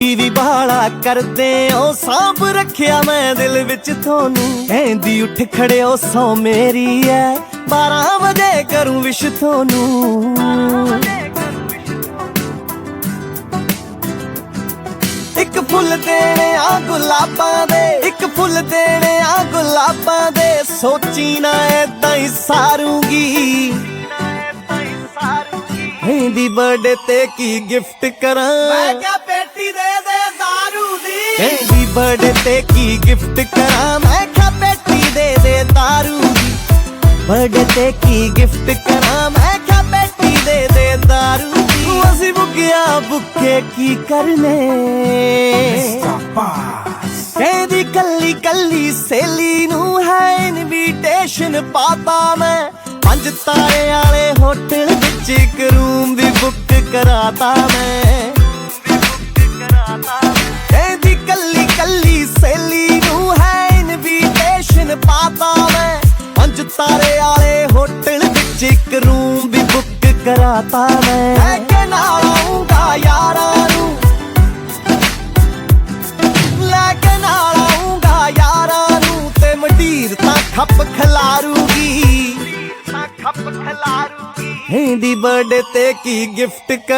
ਵੀ ਬਾਲਾ ਕਰਦੇ ਓ ਸਾਂਭ ਰੱਖਿਆ ਮੈਂ ਦਿਲ ਵਿੱਚ ਤੁਹਾਨੂੰ। ਕਹਿੰਦੀ ਉੱਠ ਖੜਿਓ ਸੌ ਮੇਰੀ ਐ 12 ਵਜੇ ਕਰੂੰ ਵਿਸ਼ ਤੁਹਾਨੂੰ। ਇੱਕ ਫੁੱਲ ਦੇਣੇ ਆ ਗੁਲਾਬਾਂ ਦੇ, ਇੱਕ ਫੁੱਲ ਦੇਣੇ ਆ ਗੁਲਾਬਾਂ ਦੇ, ਸੋਚੀ ਨਾ ਏਦਾਂ ਹੀ ਸਾਰੂੰਗੀ। ਕਹਿੰਦੀ ਬਰਥਡੇ ਤੇ ਕੀ ਗਿਫਟ ਕਰਾਂ, ਮੈਂ ਕਿਹਾ ਪੇਟੀ ਦੇ ਦੇ ਦਾਰੂ ਦੀ। ਕਹਿੰਦੀ ਬਰਥਡੇ ਤੇ ਕੀ ਗਿਫਟ ਕਰਾਂ, ਮੈਂ ਕਿਹਾ ਪੇਟੀ ਦੇ ਦੇ ਦਾਰੂ ਦੀ। ਬਰਥਡੇ ਤੇ ਕੀ ਗਿਫਟ ਕਰਾਂ, ਮੈਂ ਕਿਹਾ ਪੇਟੀ ਦੇ ਦੇ ਦਾਰੂ ਦੀ। ਅਸੀਂ ਬੁੱਕਿਆ ਬੁੱਕੇ ਕੀ ਕਰਨੇ, ਕਹਿੰਦੀ ਕੱਲੀ ਕੱਲੀ ਸਹੇਲੀ ਨੂੰ ਹੈ ਇਨਵੀਟੇਸ਼ਨ ਪਾਤਾ ਮੈਂ। 5 ਤਾਰੇ ਵਾਲੇ ਹੋਟਲ ਵਿੱਚ ਇੱਕ ਰੂਮ ਵੀ ਬੁੱਕ ਕਰਾਤਾ ਮੈਂ। ਕਹਿੰਦੀ ਕੱਲੀ ਕੱਲੀ ਸਹੇਲੀ ਨੂੰ ਹੈ ਇਨਵੀਟੇਸ਼ਨ ਪਾਤਾ ਮੈਂ। 5 ਤਾਰੇ ਵਾਲੇ ਹੋਟਲ ਵਿੱਚ ਇੱਕ ਰੂਮ ਵੀ ਬੁੱਕ ਕਰਾਤਾ ਮੈਂ। ਲੈ ਕੇ ਨਾਲ ਆਊਂਗਾ ਯਾਰਾਂ ਨੂੰ, ਲੈ ਕੇ ਨਾਲ ਆਊਂਗਾ ਯਾਰਾਂ ਨੂੰ, ਤੇ ਮੰਡੀਰ ਤਾਂ ਖੱਪ ਖਿਲਾਰੂਗੀ। ਕਹਿੰਦੀ ਬਰਥਡੇ ਤੇ ਕੀ ਗਿਫਟ